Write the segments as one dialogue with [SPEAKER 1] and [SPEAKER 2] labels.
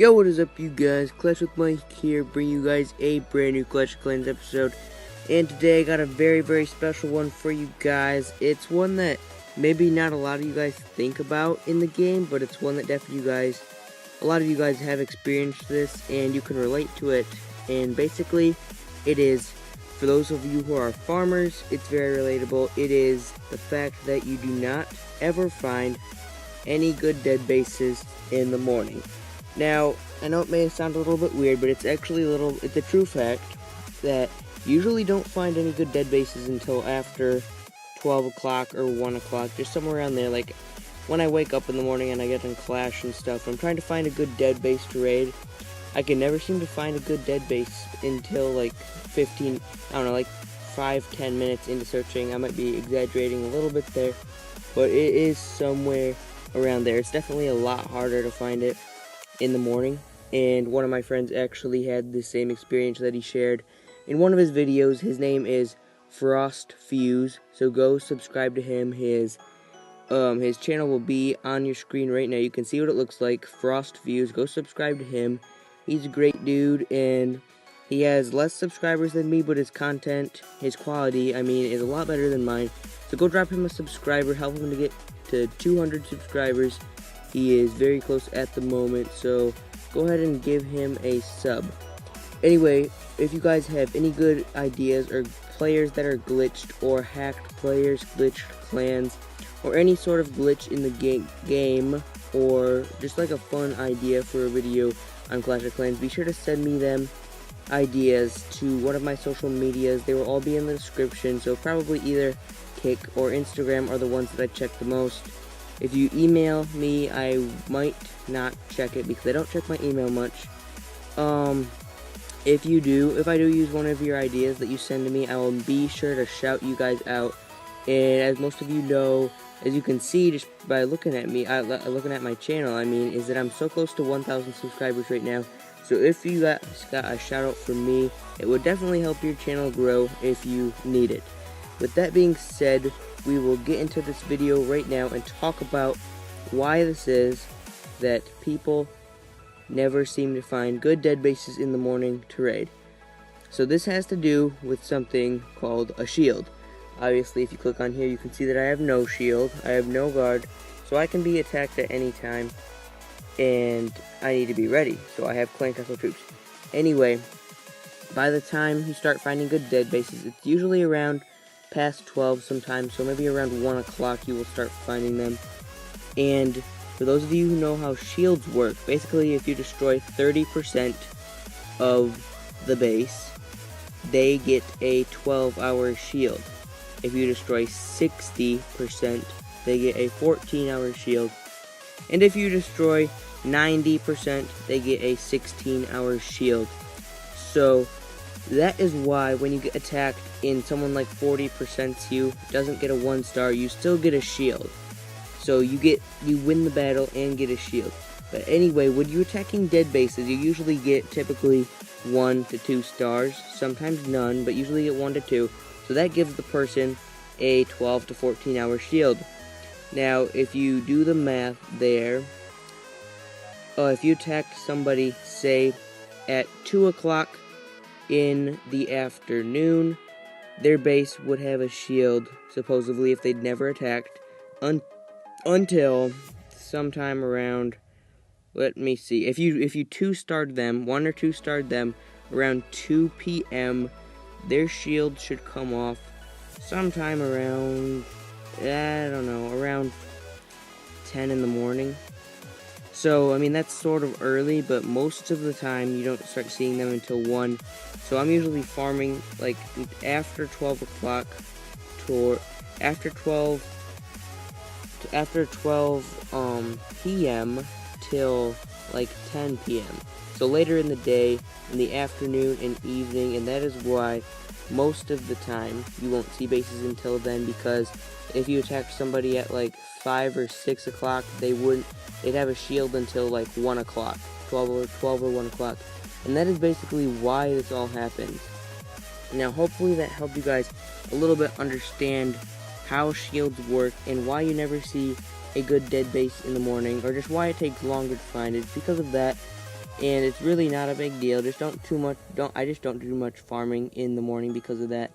[SPEAKER 1] Yo, what is up, you guys? Clash with Mike here, bring you guys a brand new Clash of Clans episode. And today I got a very special one for you guys. It's one that maybe not a lot of you guys think about in the game, but it's one that definitely a lot of you guys have experienced this and you can relate to it. And basically, it is, for those of you who are farmers, it's very relatable. It is the fact that you do not ever find any good dead bases in the morning. Now, I know it may sound a little bit weird, but it's actually it's a true fact that you usually don't find any good dead bases until after 12 o'clock or 1 o'clock, just somewhere around there. Like, when I wake up in the morning and I get on Clash and stuff, I'm trying to find a good dead base to raid. I can never seem to find a good dead base until like 5-10 minutes into searching. I might be exaggerating a little bit there, but it is somewhere around there. It's definitely a lot harder to find it in the morning, and one of my friends actually had the same experience that he shared in one of his videos. His name is Frost Fuse, so go subscribe to him. His channel will be on your screen right now. You can see what it looks like. Frost Fuse, go subscribe to him. He's a great dude, and he has less subscribers than me, but his content, his quality, I mean, is a lot better than mine. So go drop him a subscriber, help him to get to 200 subscribers. He is very close at the moment, so go ahead and give him a sub. Anyway, if you guys have any good ideas or players that are glitched or hacked players, glitched clans, or any sort of glitch in the game, or just like a fun idea for a video on Clash of Clans, be sure to send me them ideas to one of my social medias. They will all be in the description, so probably either Kick or Instagram are the ones that I check the most. If you email me, I might not check it because I don't check my email much. If I do use one of your ideas that you send to me, I will be sure to shout you guys out. And as most of you know, as you can see just by looking at me, looking at my channel, I mean, is that I'm so close to 1,000 subscribers right now. So if you guys got a shout out from me, it would definitely help your channel grow if you need it. With that being said, we will get into this video right now and talk about why this is that people never seem to find good dead bases in the morning to raid. So this has to do with something called a shield. Obviously, if you click on here, you can see that I have no shield, I have no guard, so I can be attacked at any time, and I need to be ready, so I have clan castle troops. Anyway, by the time you start finding good dead bases, it's usually around past 12 sometimes, so maybe around 1 o'clock you will start finding them. And for those of you who know how shields work, basically if you destroy 30% of the base, they get a 12-hour shield. If you destroy 60%, they get a 14-hour shield. And if you destroy 90%, they get a 16-hour shield. So that is why when you get attacked and someone like 40% you doesn't get a 1-star, you still get a shield. So you win the battle and get a shield. But anyway, when you're attacking dead bases, you usually get typically 1 to 2 stars, sometimes none, but usually get 1 to 2. So that gives the person a 12 to 14-hour shield. Now, if you do the math there, if you attack somebody, say, at 2 o'clock in the afternoon, their base would have a shield, supposedly, if they'd never attacked, until sometime around, let me see, if you 2-starred them, 1 or 2-starred them, around 2 p.m., their shield should come off sometime around, I don't know, around 10 in the morning. So, I mean, that's sort of early, but most of the time you don't start seeing them until 1. So I'm usually farming, like, after 12 o'clock, after 12 p.m. till, like, 10 p.m. So later in the day, in the afternoon and evening, and that is why most of the time you won't see bases until then, because if you attack somebody at, like, 5 or 6 o'clock, they'd have a shield until like 1 o'clock, 12 or 1 o'clock. And that is basically why this all happens. Now, hopefully that helped you guys a little bit understand how shields work and why you never see a good dead base in the morning, or just why it takes longer to find it. It's because of that. and it's really not a big deal. Just I just don't do much farming in the morning because of that.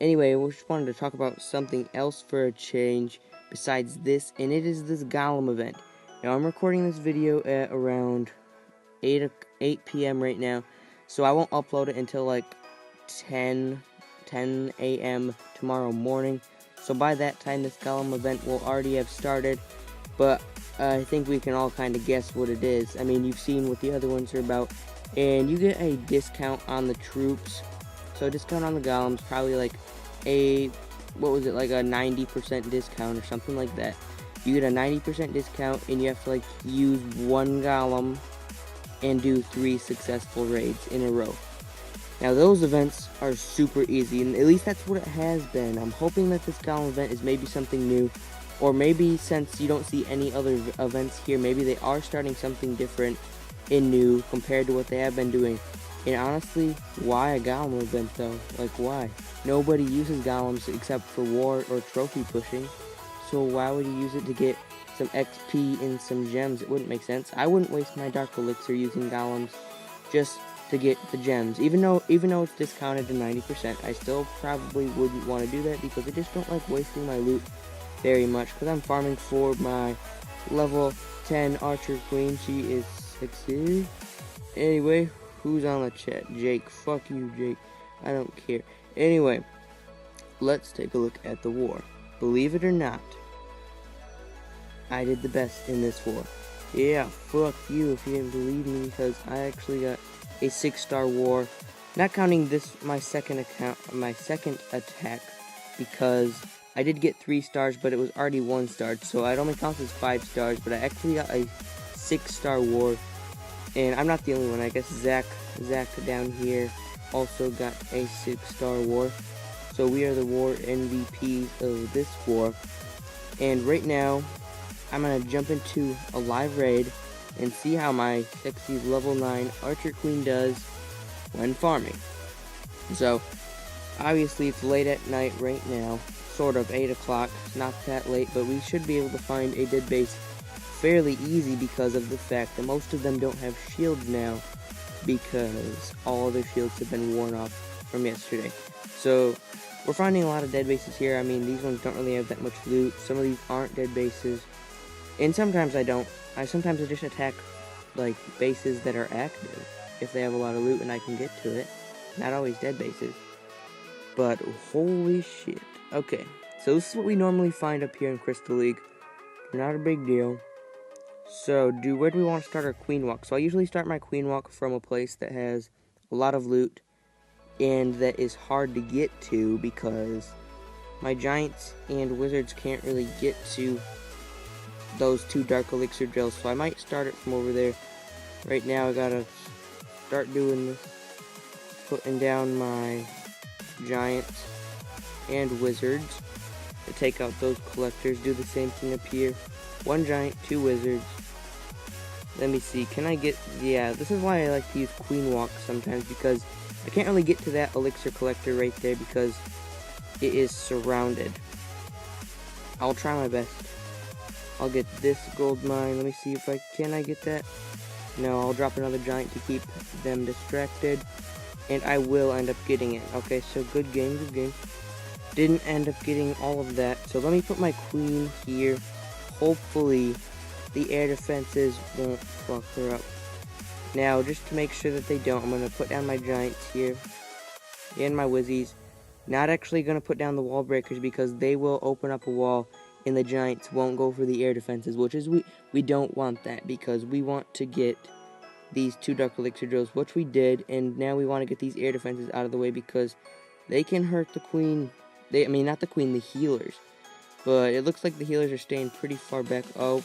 [SPEAKER 1] Anyway, we just wanted to talk about something else for a change besides this, and it is this golem event. Now, I'm recording this video at around 8 p.m. right now, so I won't upload it until like 10 a.m. tomorrow morning. So by that time, this golem event will already have started, but I think we can all kind of guess what it is. I mean, you've seen what the other ones are about, and you get a discount on the troops. So a discount on the golems, probably like like a 90% discount or something like that. You get a 90% discount, and you have to like use one golem and do 3 successful raids in a row. Now those events are super easy, and at least that's what it has been. I'm hoping that this golem event is maybe something new, or maybe since you don't see any other events here, maybe they are starting something different and new compared to what they have been doing. And honestly, why a golem event though? Like, why? Nobody uses golems except for war or trophy pushing, so why would you use it to get some XP and some gems? It wouldn't make sense. I wouldn't waste my dark elixir using golems just to get the gems. Even though it's discounted to 90%, I still probably wouldn't want to do that because I just don't like wasting my loot very much, because I'm farming for my level 10 archer queen. She is sexy. Anyway, who's on the chat? Jake. Fuck you, Jake. I don't care. Anyway, let's take a look at the war. Believe it or not, I did the best in this war. Yeah, fuck you if you didn't believe me, because I actually got a 6-star war. Not counting this, my second attack, because I did get 3 stars, but it was already 1 star, so it only counts as 5 stars, but I actually got a 6-star war. And I'm not the only one. I guess Zach down here also got a 6-star war. So we are the war MVPs of this war. And right now, I'm going to jump into a live raid and see how my sexy level 9 archer queen does when farming. So, obviously it's late at night right now. Sort of 8 o'clock. It's not that late, but we should be able to find a dead base fairly easy because of the fact that most of them don't have shields now, because all of their shields have been worn off from yesterday. So we're finding a lot of dead bases here. I mean, these ones don't really have that much loot. Some of these aren't dead bases, and sometimes I don't. Sometimes I just attack like bases that are active if they have a lot of loot and I can get to it. Not always dead bases, but holy shit. Okay, so this is what we normally find up here in Crystal League. Not a big deal. So, where do we want to start our queen walk? So I usually start my queen walk from a place that has a lot of loot and that is hard to get to, because my giants and wizards can't really get to those 2 dark elixir drills. So I might start it from over there. Right now I gotta start doing this, putting down my giants and wizards to take out those collectors. Do the same thing up here. 1 giant, 2 wizards. Let me see, can I get, yeah, this is why I like to use queen walk sometimes, because I can't really get to that elixir collector right there because it is surrounded. I'll try my best. I'll get this gold mine. Let me see if can I get that? No, I'll drop another giant to keep them distracted, and I will end up getting it. Okay, so good game, good game. Didn't end up getting all of that, so let me put my queen here. Hopefully the air defenses won't fuck her up. Now, just to make sure that they don't, I'm going to put down my giants here and my wizzies. Not actually going to put down the wall breakers, because they will open up a wall and the giants won't go for the air defenses, which is we don't want that, because we want to get these 2 dark elixir drills, which we did, and now we want to get these air defenses out of the way because they can hurt the queen. I mean, not the queen, the healers. But it looks like the healers are staying pretty far back. Oh,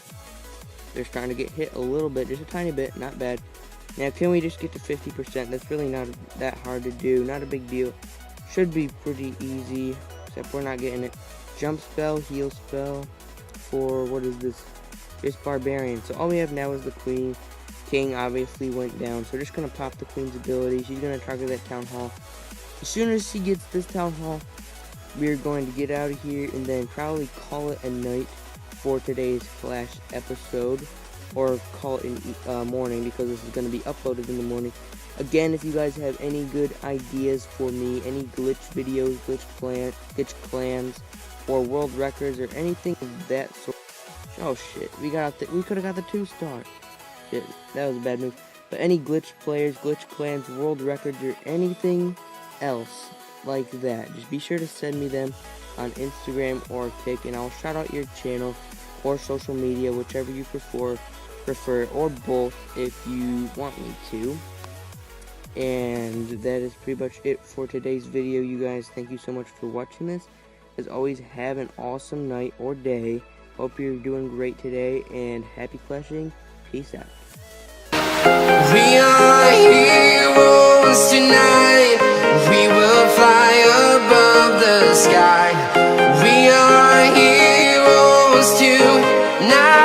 [SPEAKER 1] they're starting to get hit a little bit, just a tiny bit, not bad. Now, can we just get to 50%? That's really not that hard to do, not a big deal. Should be pretty easy, except we're not getting it. Jump spell, heal spell for, what is this? Just barbarian. So all we have now is the queen. King obviously went down, so we're just going to pop the queen's ability. She's going to target that town hall. As soon as she gets this town hall, we're going to get out of here and then probably call it a night for today's Flash episode. or call it in morning, because this is going to be uploaded in the morning. Again, if you guys have any good ideas for me, any glitch videos, glitch clans, or world records, or anything of that sort. Oh shit, we could have got the 2-star. Shit, that was a bad move. But any glitch players, glitch clans, world records, or anything else like that, just be sure to send me them on Instagram or Kick, and I'll shout out your channel or social media, whichever you prefer, or both if you want me to. And that is pretty much it for today's video, you guys. Thank you so much for watching this. As always, have an awesome night or day. Hope you're doing great today, and happy clashing. Peace out.
[SPEAKER 2] We are heroes tonight. We will fly above the sky. We are heroes tonight.